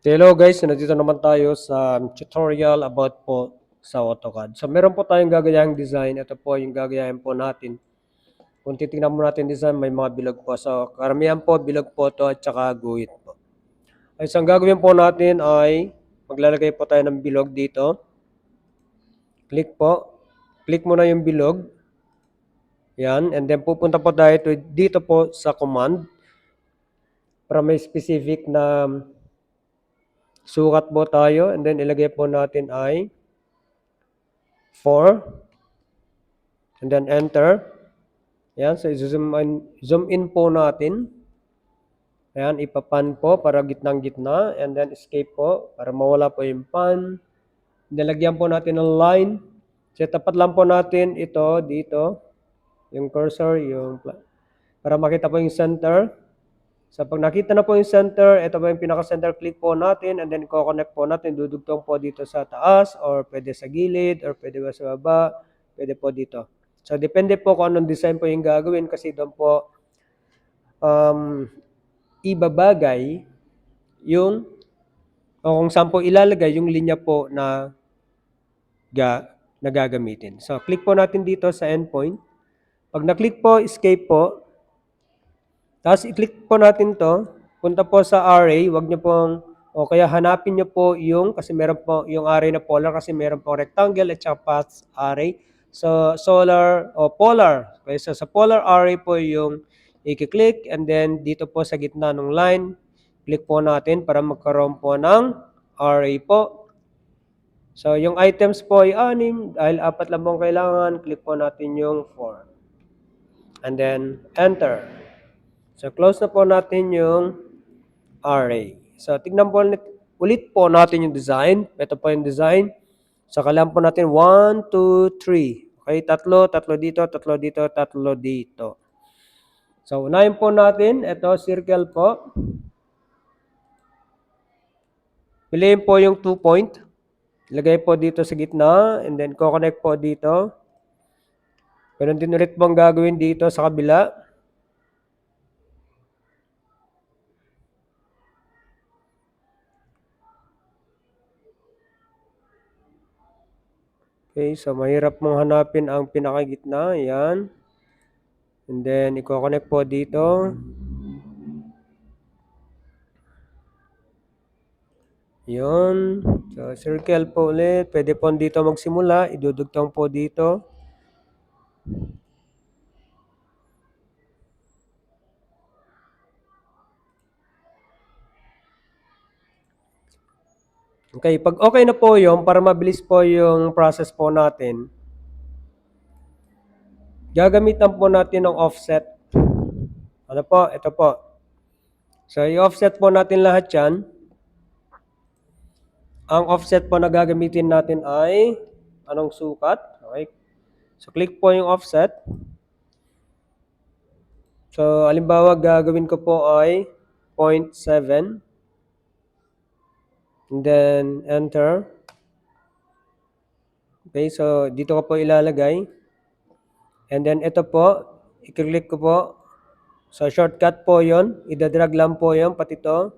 Hello guys, nandito naman tayo sa tutorial about po sa AutoCAD. So meron po tayong gagayahang design. Ito po yung gagayahin po natin. Kung titingnan mo natin design, may mga bilog po. So karamihan po, bilog po to at saka guhit po. Ay, so ang gagawin po natin ay maglalagay po tayo ng bilog dito. Click po. Click mo na yung bilog. Yan. And then pupunta po tayo dito po sa command para may specific na sukat po tayo. And then ilagay po natin ay 4. And then enter. Ayan, so zoom in po natin. Ayan, ipapan po para gitnang-gitna. And then escape po para mawala po yung pan. Nilagyan po natin ng line. So tapat lang po natin ito dito. Yung cursor, para makita po yung center. So pag nakita na po yung center, ito po yung pinaka-center, click po natin. And then connect po natin. Dudugtong po dito sa taas or pwede sa gilid or pwede ba sa baba. Pwede po dito. So, depende po kung anong design po yung gagawin kasi doon po ibabagay yung o kung saan po ilalagay yung linya po na gagamitin. So, click po natin dito sa endpoint. Pag na-click po, escape po. Tapos, i-click po natin to. Punta po sa array. Wag nyo pong, o kaya hanapin nyo po yung, kasi meron po yung array na polar kasi meron po rectangle at saka path array. So, solar o polar. Okay, so sa polar array po yung i-click and then dito po sa gitna ng line, click po natin para magkaroon po ng array po. So, yung items po ay 6 dahil 4 lang pong kailangan, click po natin yung 4. And then, enter. So, close na po natin yung array. So, tignan po ulit po natin yung design. Ito po yung design. So, kailangan po natin 1, 2, 3. Okay, tatlo dito, tatlo dito, tatlo dito. So, unahin po natin. Ito, circle po. Piliin po yung 2 point. Ilagay po dito sa gitna. And then, connect po dito. Ganun din ulit po ang gagawin dito sa kabila. Okay, so mahirap mong hanapin ang pinakagitna. Ayan. And then, i-connect po dito. Yun. So, circle po ulit. Pwede po dito magsimula. Idudugtong po dito. Okay, pag okay na po yun, para mabilis po yung process po natin, gagamitan po natin ng offset. Ano po? Ito po. So, i-offset po natin lahat yan. Ang offset po na gagamitin natin ay anong sukat? Okay. So, click po yung offset. So, halimbawa, gagawin ko po ay 0.7. And then, enter. Okay, so dito ko po ilalagay. And then, ito po, i-click ko po. So, shortcut po yon. Idadrag lang po yon pati ito.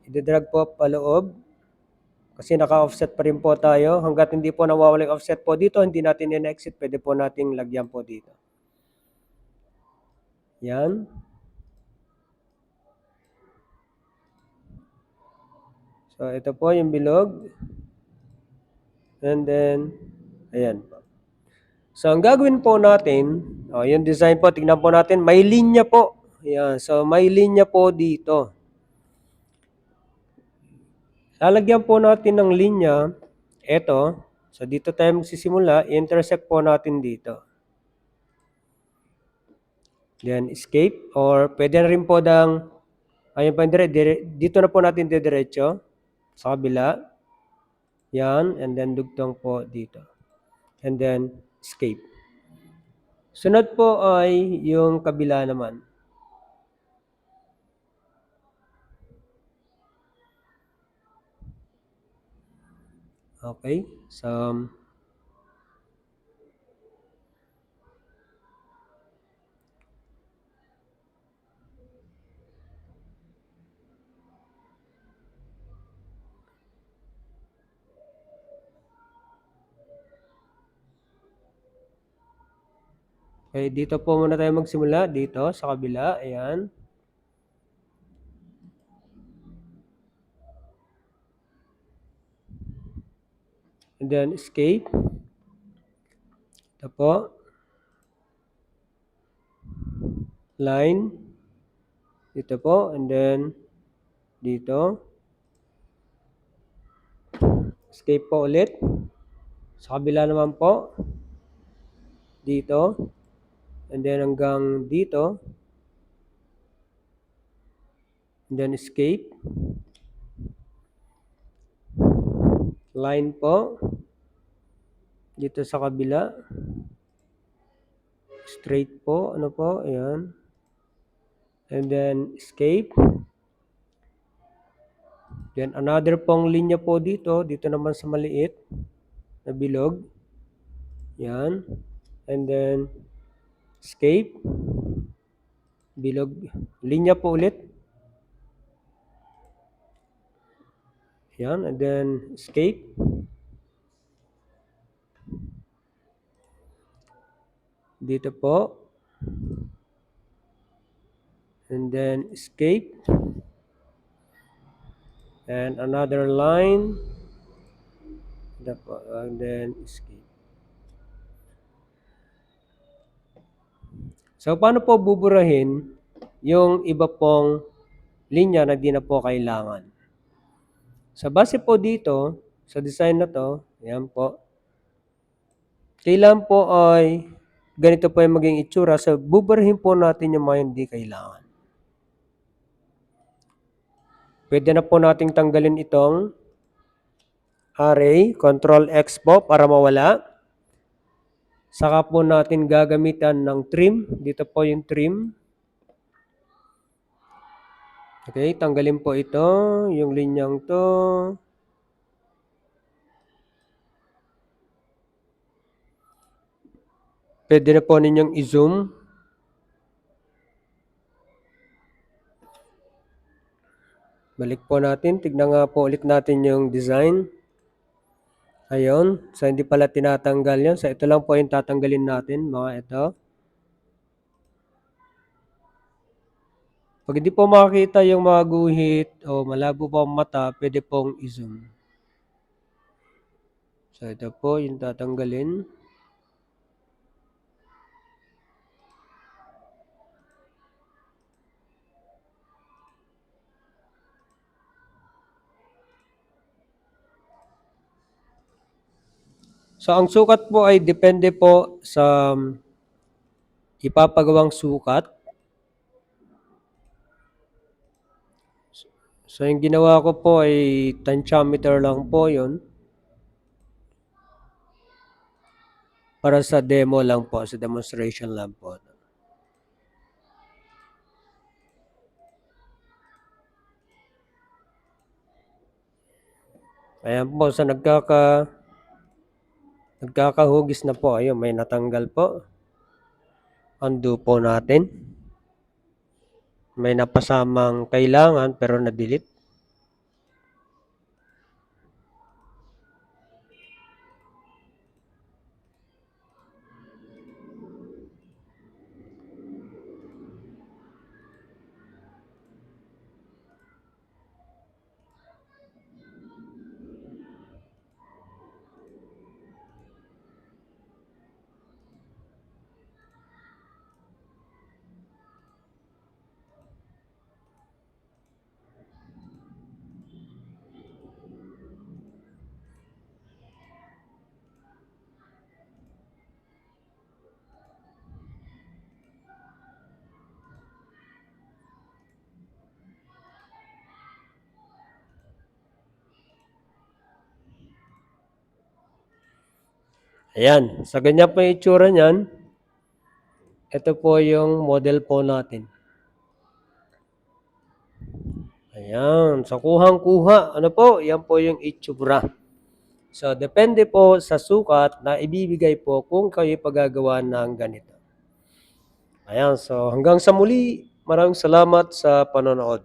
Idadrag po paloob. Kasi naka-offset pa rin po tayo. Hanggat hindi po nawawala yung offset po dito, hindi natin in-exit. Pwede po nating lagyan po dito. Yan. So, ito po yung bilog. And then, ayan po. So, ang gagawin po natin, yung design po, tingnan po natin, may linya po. Ayan. So, may linya po dito. Lalagyan po natin ng linya, ito. So, dito tayo magsisimula, intersect po natin dito. Then, escape, or pwede na rin po ayun po, dito na po natin diretso, sa kabila. Yan, and then dugtong po dito. And then, escape. Sunod po ay yung kabila naman. Okay, so, Okay, dito po muna tayo magsimula. Dito sa kabila. Ayan. And then escape. Ito po. Line. Dito po. And then dito. Escape po ulit. Sa kabila naman po. Dito. And then hanggang dito. And then escape. Line po. Dito sa kabila. Straight po. Ano po? Ayan. And then escape. Then another pong linya po dito. Dito naman sa maliit na bilog. Yan. And then escape. Bilog. Linya po ulit. Yan. And then escape. Dito po. And then escape. And another line. And then escape. So, paano po buburahin yung iba pong linya na di na po kailangan? Sa base po dito, sa design na to, ayan po, kailangan po ay ganito po yung maging itsura. So, buburahin po natin yung mga hindi kailangan. Pwede na po nating tanggalin itong array, Control X po para mawala. Saka po natin gagamitan ng trim. Dito po yung trim. Okay, tanggalin po ito, yung linyang to. Pwede na po ninyong i-zoom. Balik po natin, tignan nga po ulit natin yung design. Ayun, so hindi pala tinatanggal yan. So ito lang po yung tatanggalin natin, mga ito. Pag hindi po makakita yung mga guhit o malabo po ang mata, pwede pong i-zoom. So ito po yung tatanggalin. So ang sukat po ay depende po sa ipapagawang sukat. So yung ginawa ko po ay tensyometer lang po yon. Para sa demo lang po, sa demonstration lang po. Ayan po, sa nagkakahugis na po. Ayun, may natanggal po. Undo po natin. May napasamang kailangan pero na-delete. Ayan, sa ganyan po yung itsura niyan. Ito po yung model po natin. Ayan, so kuhang-kuha. Ano po? Yan po yung itsura. So, depende po sa sukat na ibibigay po kung kayo pagagawa ng ganito. Ayan, so hanggang sa muli, maraming salamat sa panonood.